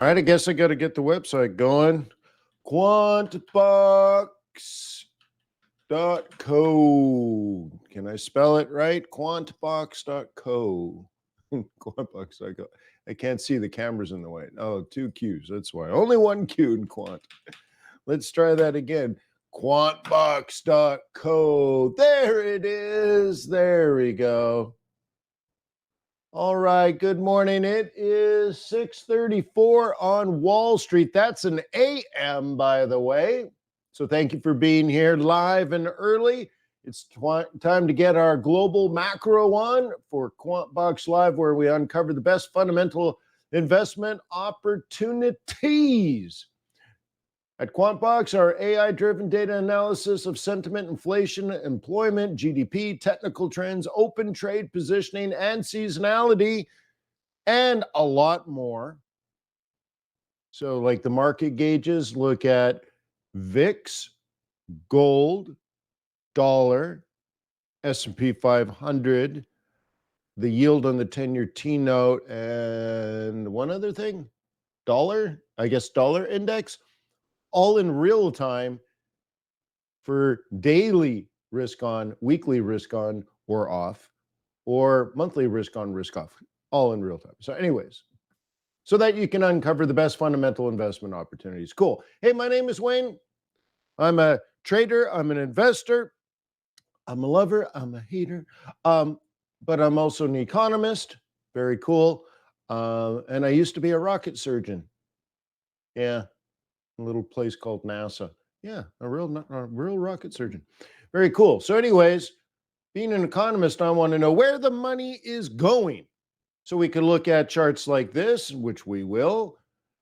All right, I guess I got to get the website going. QuantBox.co. Can I spell it right? QuantBox.co. QuantBox.co. I can't see, the camera's in the way. Oh, 2 Q's. That's why. Only 1 Q in Quant. Let's try that again. QuantBox.co. There it is. There we go. All right, good morning. It is 6:34 on Wall Street. That's an AM, by the way. So thank you for being here live and early. It's time to get our global macro on for QuantBox Live, where we uncover the best fundamental investment opportunities. At QuantBox, our AI-driven data analysis of sentiment, inflation, employment, GDP, technical trends, open trade positioning, and seasonality, and a lot more. So like the market gauges, look at VIX, gold, dollar, S&P 500, the yield on the 10-year T-note, and one other thing, dollar index, all in real time for daily risk on, weekly risk on or off, or monthly risk on, risk off, all in real time. So anyways, so that you can uncover the best fundamental investment opportunities. Cool. Hey, my name is Wayne. I'm a trader. I'm an investor. I'm a lover. I'm a hater. But I'm also an economist. Very cool. And I used to be a rocket surgeon. Yeah. A little place called NASA. Yeah, a real rocket surgeon. Very cool. So anyways, being an economist, I want to know where the money is going. So we can look at charts like this, which we will.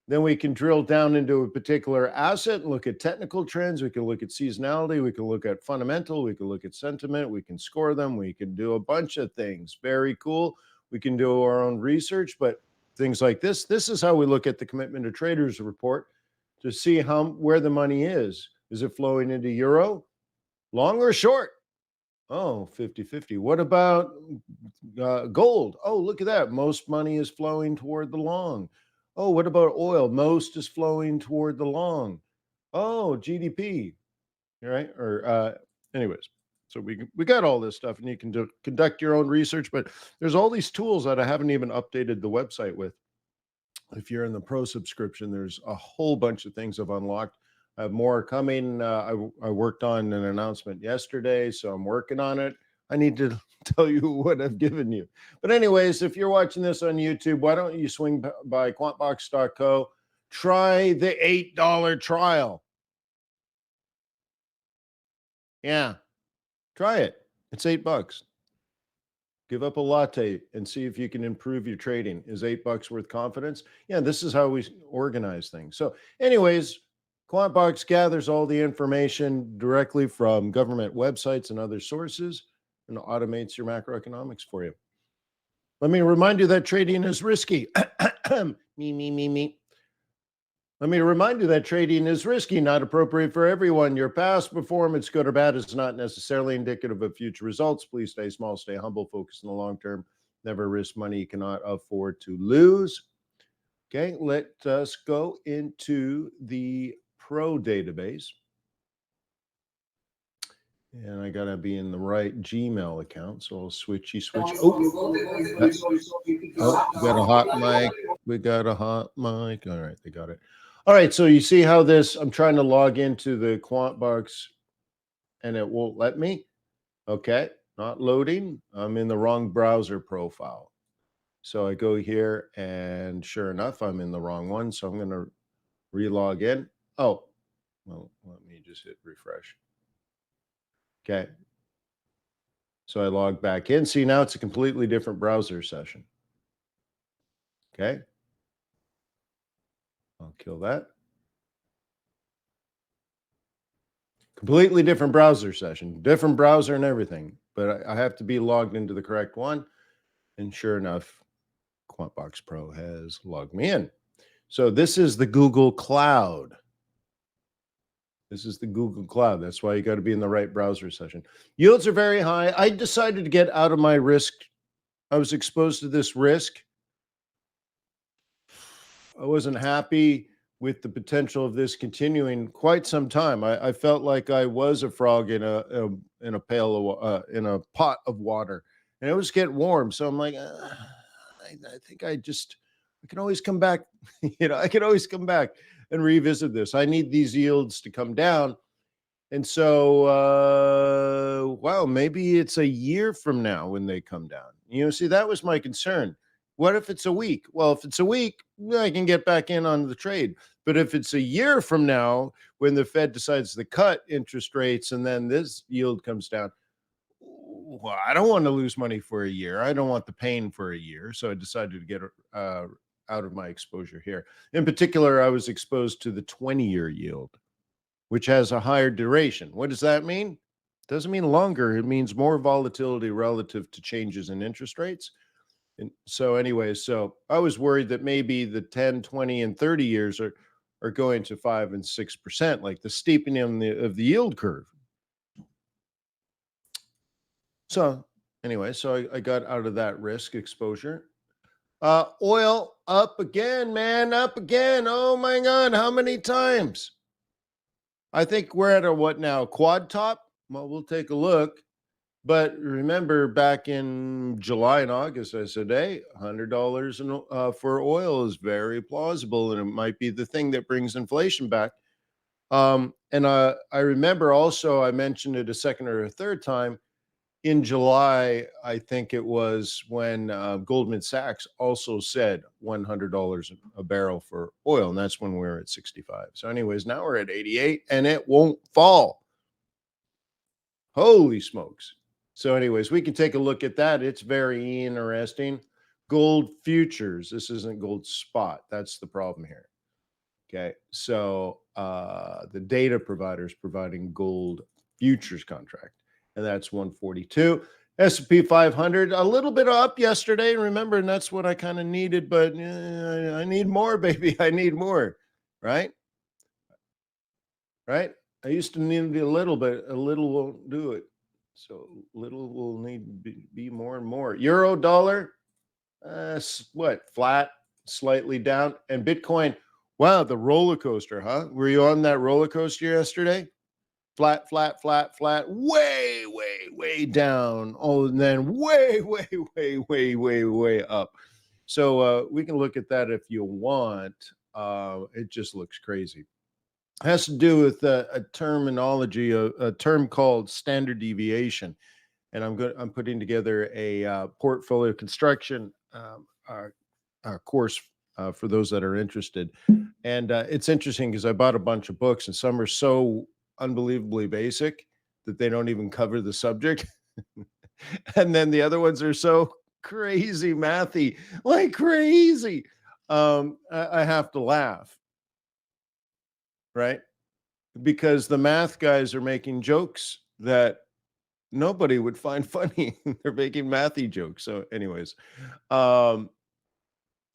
Then we can drill down into a particular asset and look at technical trends. We can look at seasonality. We can look at fundamental. We can look at sentiment. We can score them. We can do a bunch of things. Very cool. We can do our own research, but things like this is how we look at the Commitment to Traders report to see where the money is. Is it flowing into euro, long or short? Oh, 50-50. What about gold? Oh, look at that. Most money is flowing toward the long. Oh, what about oil? Most is flowing toward the long. Oh, GDP. All right. Or anyways, so we got all this stuff, and you can conduct your own research, but there's all these tools that I haven't even updated the website with. If you're in the pro subscription, there's a whole bunch of things I've unlocked. I have more coming. I worked on an announcement yesterday, so I'm working on it. I need to tell you what I've given you. But anyways, if you're watching this on YouTube, why don't you swing by QuantBox.co, try the $8 trial. Yeah, try it. It's $8. Give up a latte and see if you can improve your trading. Is $8 worth confidence? Yeah, this is how we organize things. So anyways, QuantBox gathers all the information directly from government websites and other sources and automates your macroeconomics for you. Let me remind you that trading is risky. Me. Let me remind you that trading is risky, not appropriate for everyone. Your past performance, good or bad, is not necessarily indicative of future results. Please stay small, stay humble, focus on the long term. Never risk money you cannot afford to lose. Okay, let us go into the Pro database. And I got to be in the right Gmail account, so I'll switch. Oh, we got a hot mic. We got a hot mic. All right, they got it. All right, so you see how this, I'm trying to log into the QuantBox and it won't let me. Okay, not loading. I'm in the wrong browser profile. So I go here and sure enough, I'm in the wrong one. So I'm going to re-log in. Oh, well, let me just hit refresh. Okay. So I log back in. See, now it's a completely different browser session. Okay. I'll kill that. Completely different browser session, different browser and everything, but I have to be logged into the correct one. And sure enough, QuantBox Pro has logged me in. So this is the Google Cloud. This is the Google Cloud. That's why you got to be in the right browser session. Yields are very high. I decided to get out of my risk. I was exposed to this risk I wasn't happy with the potential of this continuing quite some time. I felt like I was a frog in a pail of in a pot of water, and it was getting warm. So I'm like, I think I can always come back. I can always come back and revisit this. I need these yields to come down. And so, wow, maybe it's a year from now when they come down. See, that was my concern. What if it's a week? Well, if it's a week, I can get back in on the trade. But if it's a year from now when the Fed decides to cut interest rates and then this yield comes down, well, I don't want to lose money for a year. I don't want the pain for a year. So I decided to get out of my exposure here. In particular, I was exposed to the 20-year yield, which has a higher duration. What does that mean? It doesn't mean longer. It means more volatility relative to changes in interest rates. And so anyway, so I was worried that maybe the 10, 20, and 30 years are going to 5 and 6%, like the steepening of the yield curve. So anyway, so I got out of that risk exposure. Oil up again, man, up again. Oh my God, how many times? I think we're at a what now? Quad top? Well, we'll take a look. But remember, back in July and August, I said, hey, $100 for oil is very plausible, and it might be the thing that brings inflation back. And I remember also, I mentioned it a second or a third time, in July, I think it was when Goldman Sachs also said $100 a barrel for oil, and that's when we were at 65. So anyways, now we're at 88, and it won't fall. Holy smokes. So anyways, we can take a look at that. It's very interesting. Gold futures. This isn't gold spot. That's the problem here. Okay. So the data provider is providing gold futures contract, and that's 142. S&P 500, a little bit up yesterday. Remember, and that's what I kind of needed, but I need more, baby. I need more. Right? Right? I used to need a little, but a little won't do it. So little will need to be more and more. Euro dollar, what? Flat, slightly down. And Bitcoin, wow, the roller coaster, huh? Were you on that roller coaster yesterday? Flat, flat, flat, flat, way, way, way down. Oh, and then way, way, way, way, way, way up. So we can look at that if you want. It just looks crazy. Has to do with a terminology, a term called standard deviation, and I'm putting together a portfolio construction course for those that are interested. And it's interesting because I bought a bunch of books, and some are so unbelievably basic that they don't even cover the subject, and then the other ones are so crazy mathy, like crazy. I have to laugh, right? Because the math guys are making jokes that nobody would find funny. They're making mathy jokes. So, anyways, um,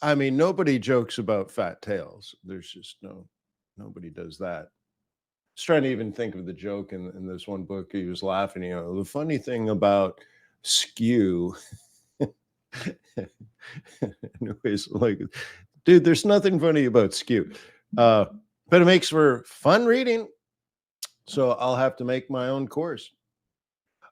I mean, nobody jokes about fat tails. There's just nobody does that. I was trying to even think of the joke in this one book. He was laughing. The funny thing about skew, anyways, like, dude, there's nothing funny about skew, but it makes for fun reading. So I'll have to make my own course.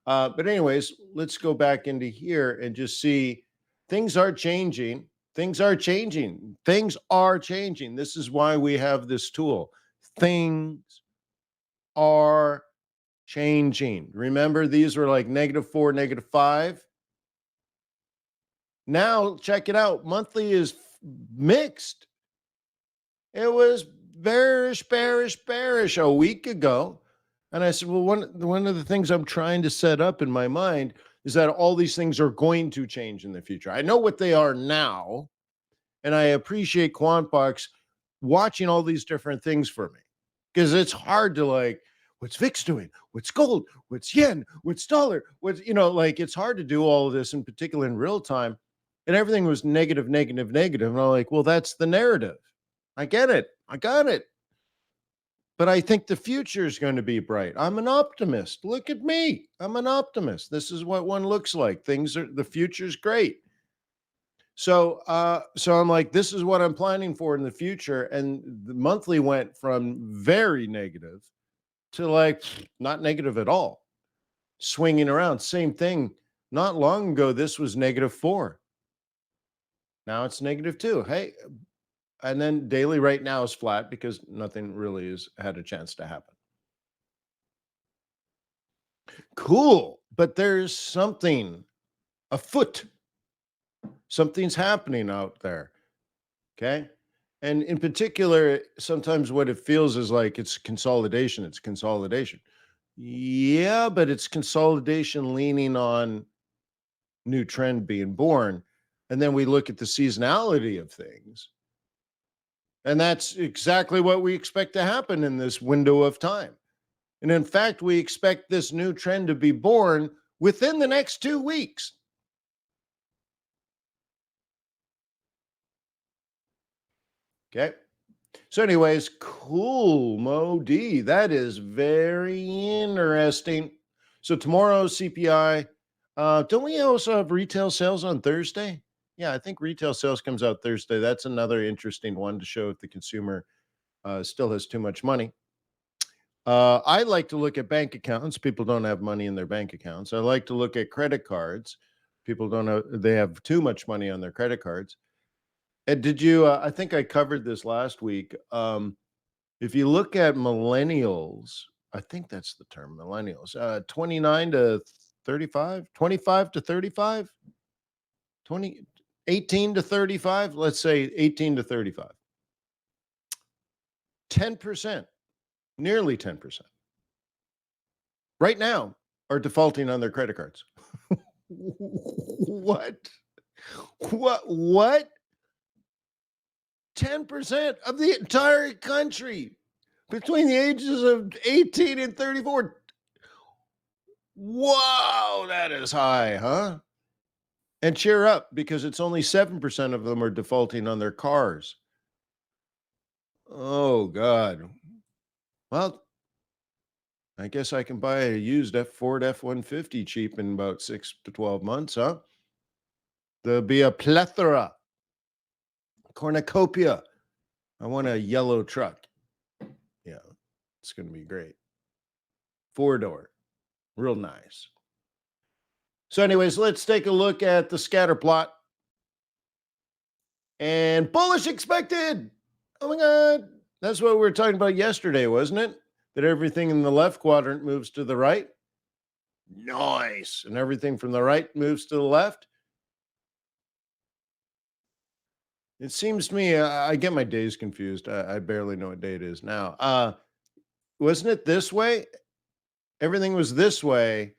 But anyways, let's go back into here and just see things are changing. Things are changing. Things are changing. This is why we have this tool. Things are changing. Remember, these were like -4, -5. Now, check it out. Monthly is mixed. It was bearish, bearish, bearish a week ago. And I said, well, one of the things I'm trying to set up in my mind is that all these things are going to change in the future. I know what they are now, and I appreciate QuantBox watching all these different things for me, because it's hard to like, what's VIX doing? What's gold? What's yen? What's dollar? What's, like it's hard to do all of this in particular in real time. And everything was negative, negative, negative. And I'm like, well, that's the narrative. I get it. I got it. But I think the future is going to be bright. I'm an optimist. Look at me. I'm an optimist. This is what one looks like. The future's great. So I'm like, this is what I'm planning for in the future. And the monthly went from very negative to like not negative at all, swinging around. Same thing. Not long ago, this was -4. Now it's -2. Hey, and then daily right now is flat because nothing really has had a chance to happen. Cool. But there's something afoot. Something's happening out there. Okay. And in particular, sometimes what it feels is like it's consolidation. It's consolidation. Yeah, but it's consolidation leaning on new trend being born. And then we look at the seasonality of things. And that's exactly what we expect to happen in this window of time. And in fact, we expect this new trend to be born within the next 2 weeks. Okay. So, anyways, cool, Mo D. That is very interesting. So, tomorrow's CPI. Don't we also have retail sales on Thursday? Yeah, I think retail sales comes out Thursday. That's another interesting one to show if the consumer still has too much money. I like to look at bank accounts. People don't have money in their bank accounts. I like to look at credit cards. People don't know they have too much money on their credit cards. And did you? I think I covered this last week. If you look at millennials, I think that's the term, millennials, 29 to 35, 25 to 35, 20, 18 to 35, let's say 18 to 35, 10%, nearly 10% right now are defaulting on their credit cards. What? What? 10% of the entire country between the ages of 18 and 34. Whoa, that is high, huh? And cheer up because it's only 7% of them are defaulting on their cars. Oh, God. Well, I guess I can buy a used Ford F-150 cheap in about 6 to 12 months, huh? There'll be a plethora, cornucopia. I want a yellow truck. Yeah, it's going to be great. Four-door, real nice. So, anyways, let's take a look at the scatter plot. And bullish expected. Oh my God. That's what we were talking about yesterday, wasn't it? That everything in the left quadrant moves to the right. Nice. And everything from the right moves to the left. It seems to me, I get my days confused. I barely know what day it is now. Wasn't it this way? Everything was this way.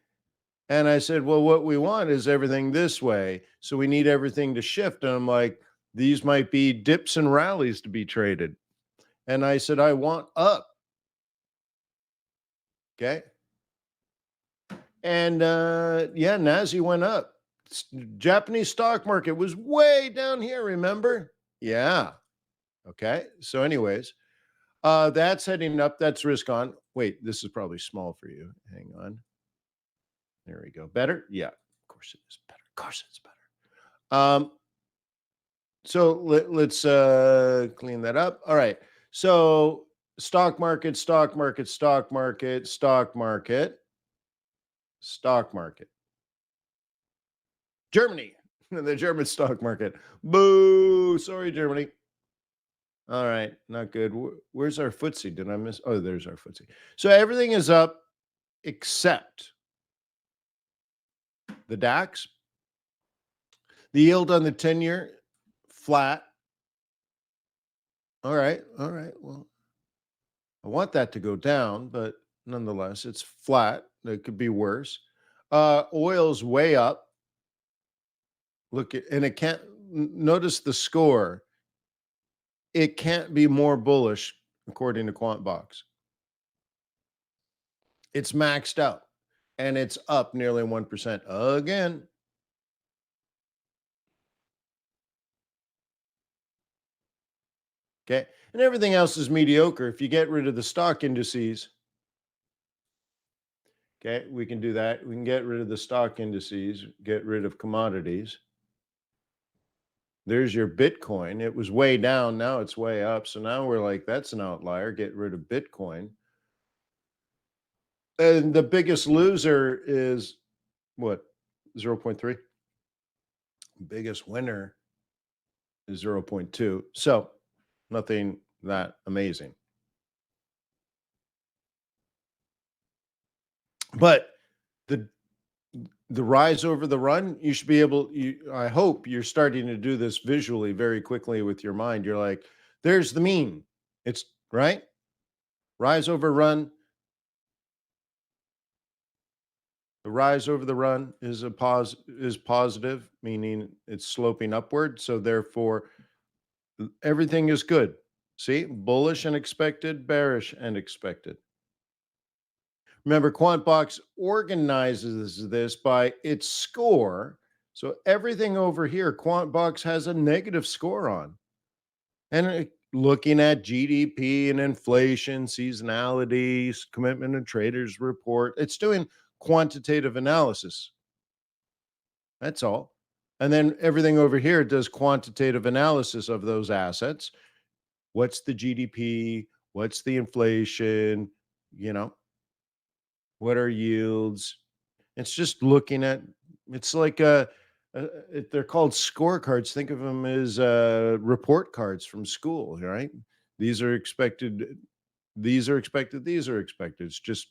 And I said, well, what we want is everything this way. So we need everything to shift. And I'm like, these might be dips and rallies to be traded. And I said, I want up. Okay. And yeah, Nazi went up. Japanese stock market was way down here, remember? Yeah. Okay. So, anyways, that's heading up. That's risk on. Wait, this is probably small for you. Hang on. There we go. Better? Yeah. Of course it is better. Of course it's better. So let's clean that up. All right. So stock market, stock market, stock market, stock market, stock market. Germany, the German stock market. Boo! Sorry, Germany. All right, not good. Where's our FTSE? Did I miss? Oh, there's our FTSE. So everything is up except the DAX. The yield on the 10-year flat. All right, all right. Well, I want that to go down, but nonetheless, it's flat. It could be worse. Oil's way up. Look at, and it can't. Notice the score. It can't be more bullish according to QuantBox. It's maxed out and it's up nearly 1% again. Okay. And everything else is mediocre. If you get rid of the stock indices, okay, we can do that. We can get rid of the stock indices, get rid of commodities. There's your Bitcoin. It was way down. Now it's way up. So now we're like, that's an outlier. Get rid of Bitcoin. And the biggest loser is what? 0.3. Biggest winner is 0.2. So nothing that amazing. But the the rise over the run, you should be able I hope you're starting to do this visually very quickly with your mind. You're like, there's the mean. It's right. Rise over run. The rise over the run is is positive, meaning it's sloping upward. So therefore, everything is good. See, bullish and expected, bearish and expected. Remember, QuantBox organizes this by its score. So everything over here, QuantBox has a negative score on. And looking at GDP and inflation, seasonality, commitment and traders report, it's doing quantitative analysis. That's all. And then everything over here does quantitative analysis of those assets. What's the GDP? What's the inflation? You know, what are yields? It's just looking at it's like they're called scorecards. Think of them as report cards from school, right? These are expected, these are expected, these are expected. It's just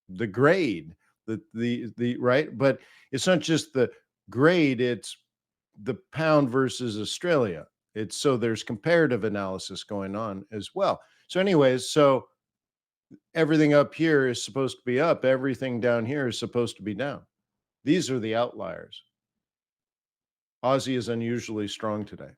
the grade, the right, but it's not just the grade, it's the pound versus Australia. It's so there's comparative analysis going on as well. So, anyways, so everything up here is supposed to be up, everything down here is supposed to be down. These are the outliers. Aussie is unusually strong today.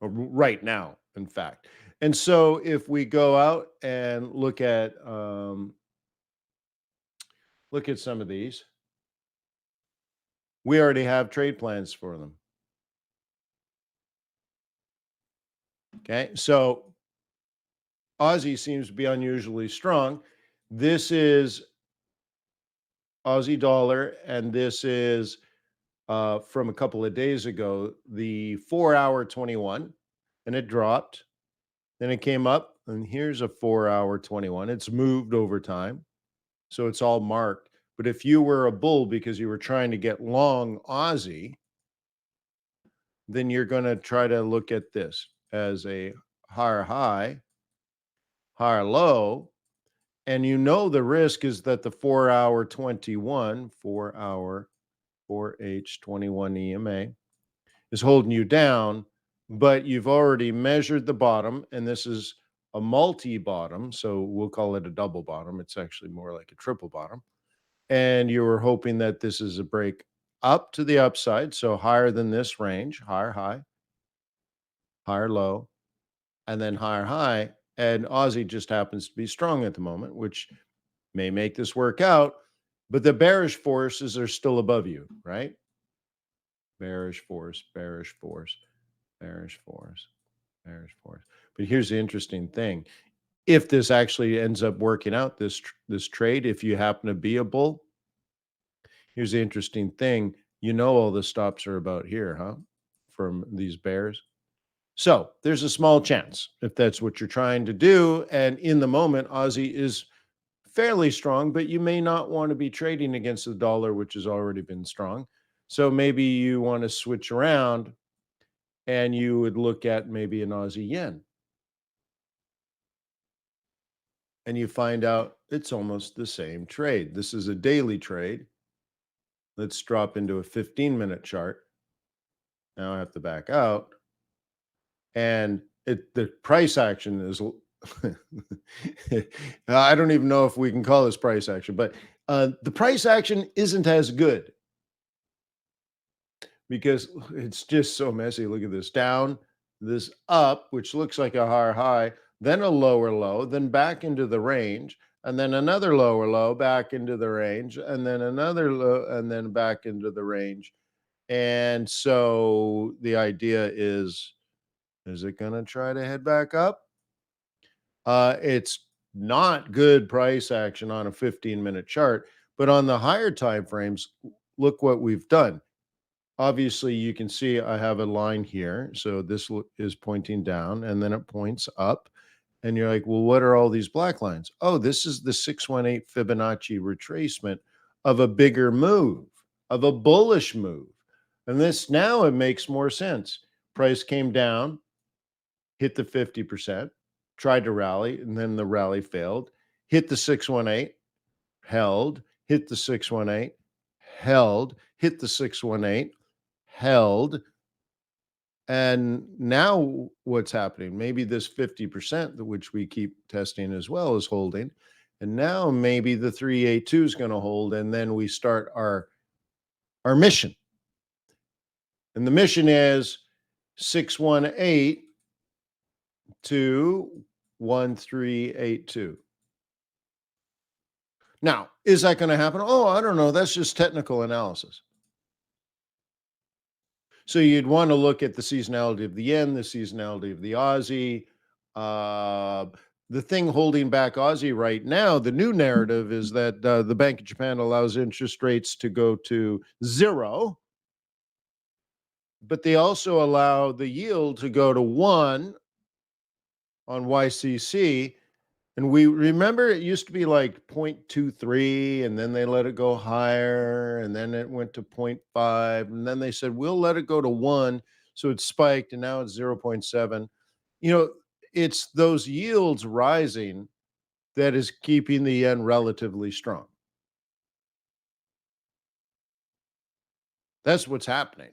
Right now, in fact. And so if we go out and look at some of these, we already have trade plans for them. Okay. So Aussie seems to be unusually strong. This is Aussie dollar, and this is from a couple of days ago, the 4 hour 21, and it dropped. Then it came up, and here's a 4 hour 21. It's moved over time. So it's all marked. But if you were a bull because you were trying to get long Aussie, then you're going to try to look at this as a higher high, higher low. And you know the risk is that the 4 hour 21, 4 hour 4H21 EMA is holding you down, but you've already measured the bottom, and this is a multi bottom. So we'll call it a double bottom. It's actually more like a triple bottom. And you were hoping that this is a break up to the upside, so higher than this range, higher high, higher low, and then higher high. And Aussie just happens to be strong at the moment, which may make this work out. But the bearish forces are still above you, right? Bearish force, bearish force, bearish force, bearish force. But here's the interesting thing: if this actually ends up working out, this trade, if you happen to be a bull, here's the interesting thing. You know, all the stops are about here, huh? From these bears. So there's a small chance if that's what you're trying to do. And in the moment, Aussie is fairly strong, but you may not want to be trading against the dollar, which has already been strong. So maybe you want to switch around and you would look at maybe an Aussie yen, and you find out it's almost the same trade. This is a daily trade. Let's drop into a 15-minute chart. Now I have to back out, and the price action is I don't even know if we can call this price action, but the price action isn't as good because it's just so messy. Look at this: down, this up, which looks like a higher high, then a lower low, then back into the range, and then another lower low, back into the range, and then another low, and then back into the range. And so the idea is it going to try to head back up? It's not good price action on a 15-minute chart, but on the higher time frames, look what we've done. Obviously, you can see I have a line here. So this is pointing down and then it points up. And you're like, well, what are all these black lines? Oh, this is the 618 Fibonacci retracement of a bigger move, of a bullish move. And this now it makes more sense. Price came down, hit the 50%, tried to rally, and then the rally failed. Hit the 618, held, hit the 618, held, hit the 618, held. And now what's happening? Maybe this 50%, which we keep testing as well, is holding. And now maybe the 382 is going to hold. And then we start our mission. And the mission is 618 to 1382. Now, is that going to happen? Oh, I don't know. That's just technical analysis. So you'd want to look at the seasonality of the yen, the seasonality of the Aussie. The thing holding back Aussie right now, the new narrative is that the Bank of Japan allows interest rates to go to zero, but they also allow the yield to go to 1 on YCC. And we remember it used to be like 0.23, and then they let it go higher, and then it went to 0.5, and then they said, we'll let it go to 1. So it spiked, and now it's 0.7. It's those yields rising that is keeping the yen relatively strong. That's what's happening.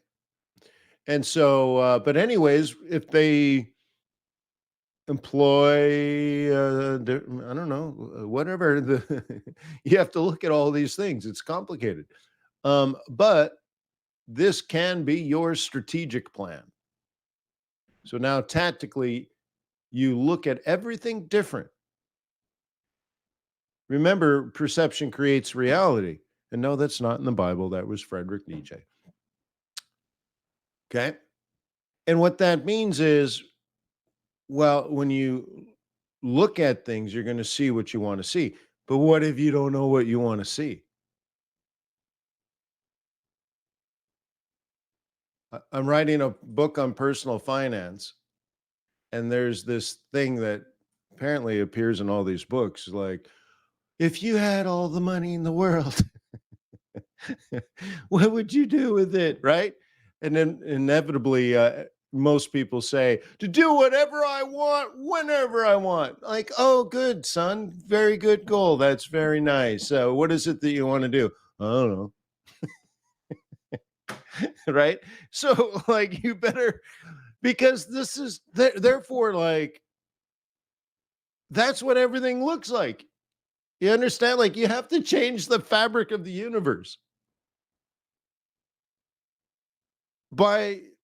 And so, but anyways, if they employ I don't know, whatever you have to look at all these things. It's complicated. But this can be your strategic plan. So now tactically you look at everything different. Remember, perception creates reality. And no, that's not in the Bible. That was Friedrich Nietzsche. Okay. And what that means is, well, when you look at things, you're going to see what you want to see. But what if you don't know what you want to see? I'm writing a book on personal finance, and there's this thing that apparently appears in all these books, like, if you had all the money in the world, what would you do with it, right? And then inevitably, most people say, to do whatever I want, whenever I want. Like, oh, good, son. Very good goal. That's very nice. What is it that you want to do? I don't know. Right? So, like, you better, because this is, therefore, like, that's what everything looks like. You understand? Like, you have to change the fabric of the universe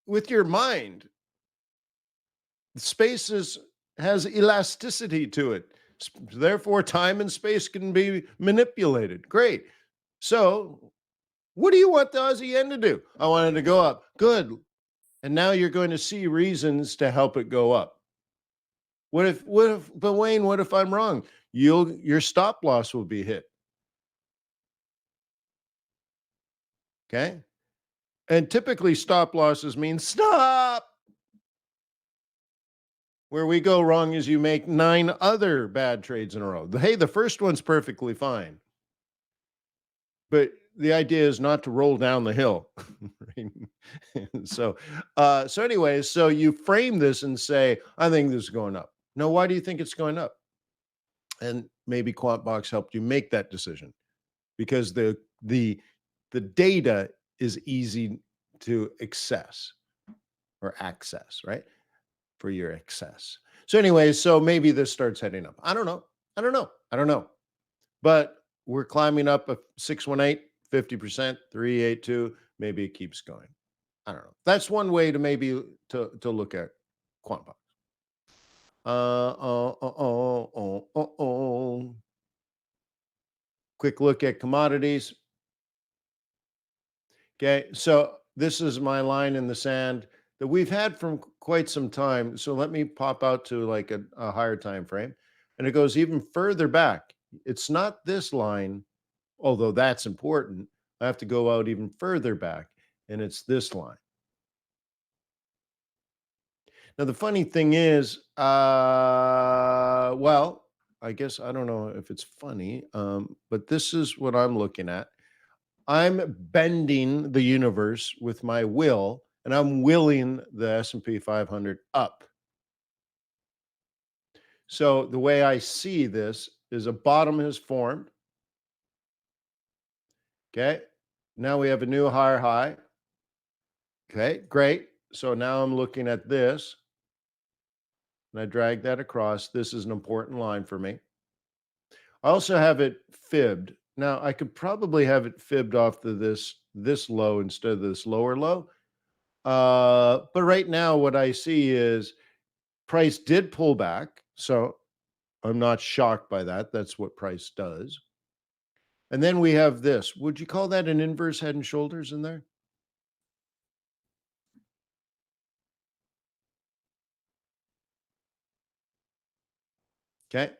with your mind. Space has elasticity to it. Therefore, time and space can be manipulated. Great. So, what do you want the Aussie yen to do? I want it to go up. Good. And now you're going to see reasons to help it go up. But Wayne, what if I'm wrong? Your stop loss will be hit. Okay. And typically stop losses mean stop. Where we go wrong is you make 9 other bad trades in a row. Hey, the first one's perfectly fine. But the idea is not to roll down the hill. So anyways, so you frame this and say, I think this is going up. No, why do you think it's going up? And maybe QuantBox helped you make that decision, because the data is easy to access, right? For your access. So anyways, so maybe this starts heading up. I don't know. But we're climbing up a 618, 50%, 382. Maybe it keeps going. I don't know. That's one way to maybe to look at QuantBox. Quick look at commodities. Okay, so this is my line in the sand that we've had from quite some time. So let me pop out to like a higher time frame, and it goes even further back. It's not this line, although that's important, I have to go out even further back, and it's this line. Now, the funny thing is, well, I guess I don't know if it's funny, but this is what I'm looking at. I'm bending the universe with my will, and I'm willing the S&P 500 up. So the way I see this is a bottom has formed. Okay. Now we have a new higher high. Okay, great. So now I'm looking at this and I drag that across. This is an important line for me. I also have it fibbed. Now I could probably have it fibbed off to this low instead of this lower low. But right now what I see is price did pull back. So I'm not shocked by that. That's what price does. And then we have this. Would you call that an inverse head and shoulders in there? Okay.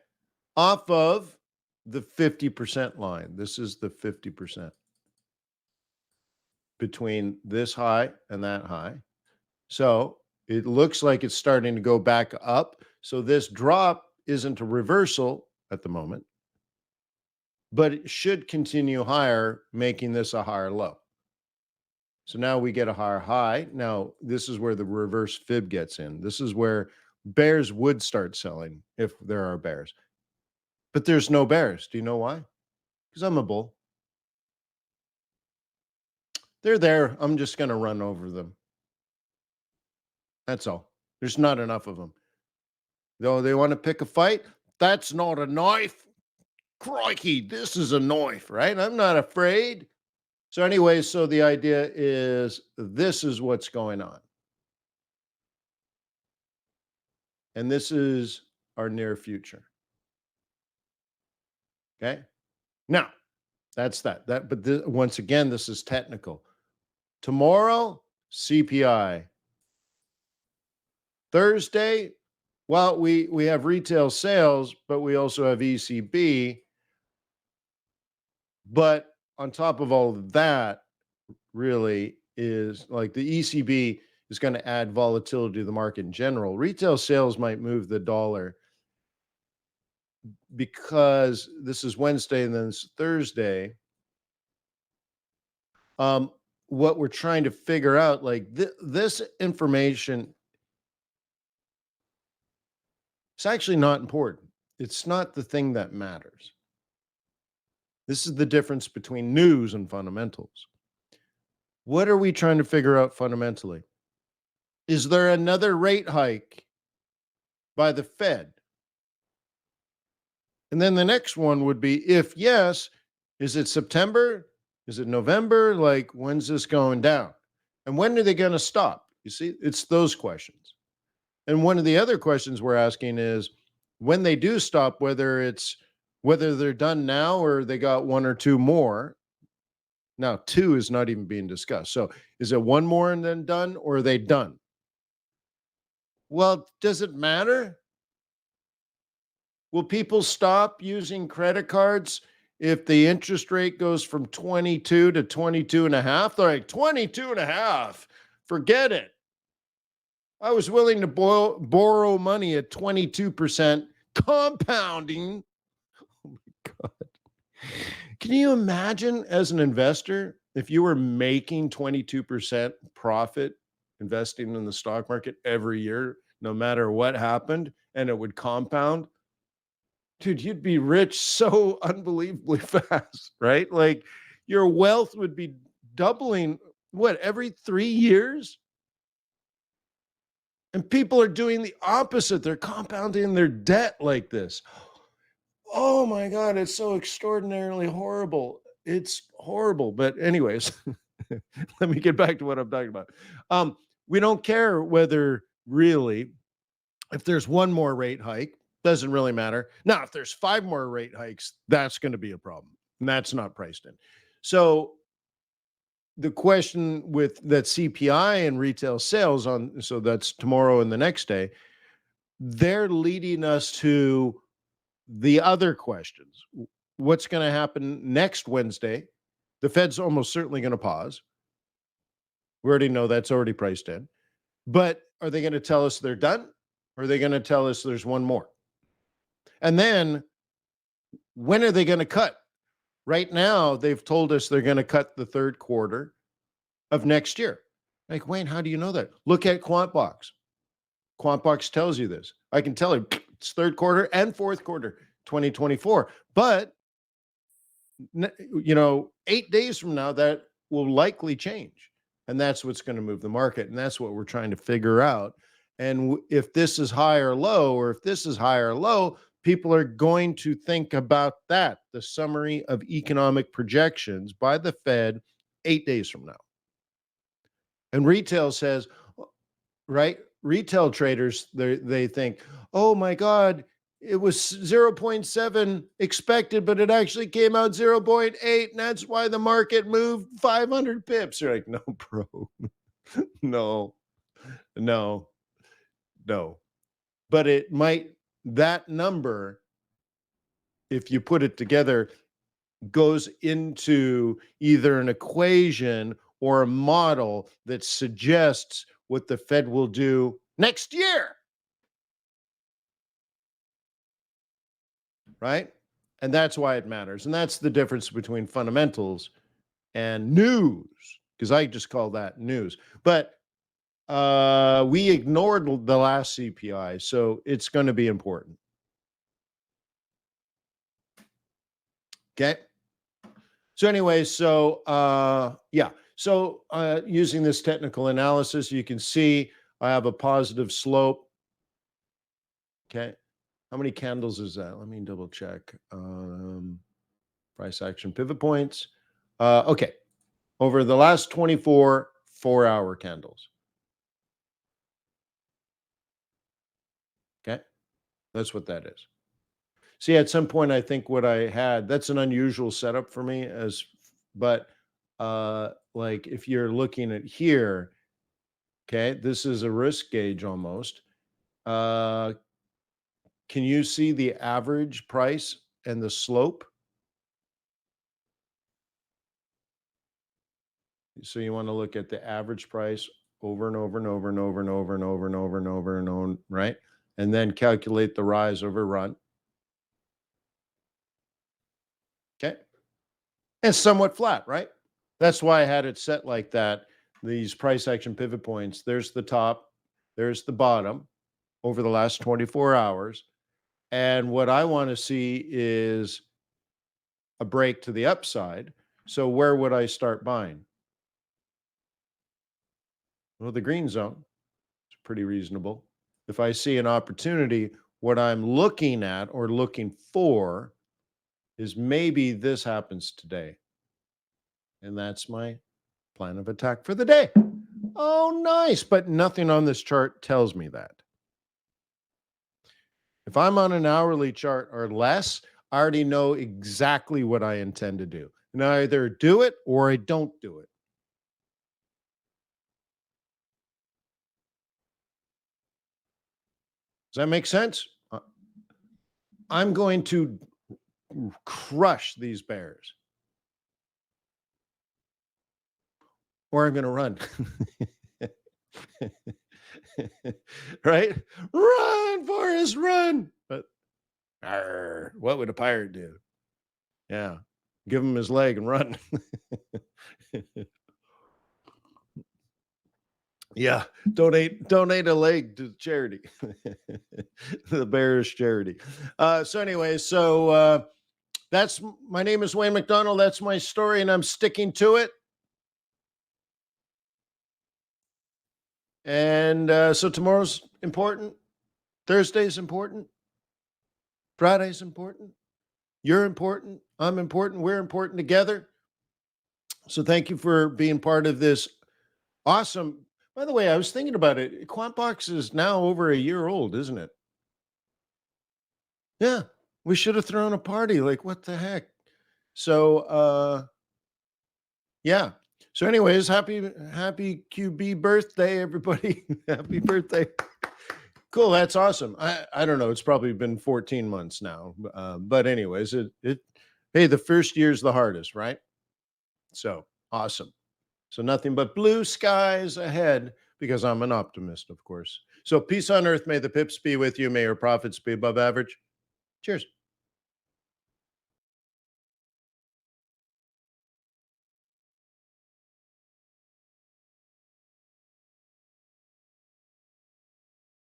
Off of the 50% line. This is the 50% between this high and that high. So it looks like it's starting to go back up. So this drop isn't a reversal at the moment, but it should continue higher, making this a higher low. So now we get a higher high. Now, this is where the reverse fib gets in. This is where bears would start selling if there are bears. But there's no bears. Do you know why? Because I'm a bull. They're there. I'm just going to run over them. That's all. There's not enough of them. Though they want to pick a fight, that's not a knife. Crikey, this is a knife, right? I'm not afraid. So, anyway, so the idea is this is what's going on. And this is our near future. Okay. Now, that's that. But once again, this is technical. Tomorrow, CPI. Thursday, well, we have retail sales, but we also have ECB. But on top of all of that, really is like the ECB is going to add volatility to the market in general. Retail sales might move the dollar because this is Wednesday and then it's Thursday. What we're trying to figure out, like this information, it's actually not important. It's not the thing that matters. This is the difference between news and fundamentals. What are we trying to figure out fundamentally? Is there another rate hike by the Fed? And then the next one would be, if yes, is it September? Is it November? Like, when's this going down? And when are they going to stop? You see, it's those questions. And one of the other questions we're asking is when they do stop, whether they're done now or they got one or two more. Now, two is not even being discussed. So is it one more and then done, or are they done? Well, does it matter? Will people stop using credit cards if the interest rate goes from 22 to 22 and a half? They're like, 22 and a half. Forget it. I was willing to borrow money at 22% compounding. Oh my God. Can you imagine as an investor if you were making 22% profit investing in the stock market every year, no matter what happened, and it would compound? Dude, you'd be rich so unbelievably fast, right? Like your wealth would be doubling, what, every 3 years? And people are doing the opposite. They're compounding their debt like this. Oh my God, it's so extraordinarily horrible. It's horrible. But, anyways, let me get back to what I'm talking about. We don't care whether really, if there's one more rate hike, doesn't really matter. Now, if there's five more rate hikes, that's going to be a problem. And that's not priced in. So the question with that CPI and retail sales on, so that's tomorrow and the next day, they're leading us to the other questions. What's going to happen next Wednesday? The Fed's almost certainly going to pause. We already know that's already priced in. But are they going to tell us they're done? Or are they going to tell us there's one more? And then when are they going to cut? Right now, they've told us they're going to cut the third quarter of next year. Like, Wayne, how do you know that? Look at QuantBox. QuantBox tells you this. I can tell you it's third quarter and fourth quarter 2024. But, 8 days from now, that will likely change. And that's what's going to move the market. And that's what we're trying to figure out. And if this is high or low, or if this is high or low, people are going to think about that, the summary of economic projections by the Fed 8 days from now. And retail says, right? Retail traders, they think, oh my God, it was 0.7 expected, but it actually came out 0.8, and that's why the market moved 500 pips. You're like, no, bro, no. But it might, that number, if you put it together, goes into either an equation or a model that suggests what the Fed will do next year. Right? And that's why it matters. And that's the difference between fundamentals and news, because I just call that news. But we ignored the last CPI, so it's going to be important. Okay. So anyway, using this technical analysis, you can see I have a positive slope. Okay. How many candles is that? Let me double check. Price action pivot points. Okay. Over the last 24 4-hour candles. Okay. That's what that is. See, at some point, I think what I had, that's an unusual setup for me, but like if you're looking at here, okay, this is a risk gauge almost. Can you see the average price and the slope? So you want to look at the average price over and over and over and over and over and over and over and over and over, right? And then calculate the rise over run. Okay. And somewhat flat, right? That's why I had it set like that. These price action pivot points, there's the top, there's the bottom over the last 24 hours. And what I want to see is a break to the upside. So where would I start buying? Well, the green zone is pretty reasonable. If I see an opportunity, what I'm looking at or looking for is maybe this happens today. And that's my plan of attack for the day. Oh, nice. But nothing on this chart tells me that. If I'm on an hourly chart or less, I already know exactly what I intend to do. And I either do it or I don't do it. Does that make sense? I'm going to crush these bears. Or I'm going to run. Right? Run, Forrest, run. But what would a pirate do? Yeah. Give him his leg and run. Yeah, donate a leg to charity. The Bears charity. That's my name is Wayne McDonald. That's my story, and I'm sticking to it. And so tomorrow's important. Thursday's important. Friday's important. You're important. I'm important. We're important together. So thank you for being part of this awesome. By the way, I was thinking about it. QuantBox is now over a year old, isn't it? Yeah, we should have thrown a party. Like, what the heck? So, yeah. So, anyways, happy QB birthday, everybody! Happy birthday! Cool. That's awesome. I don't know. It's probably been 14 months now, but anyways, hey, the first year's the hardest, right? So awesome. So nothing but blue skies ahead because I'm an optimist, of course. So peace on earth. May the pips be with you. May your profits be above average. Cheers.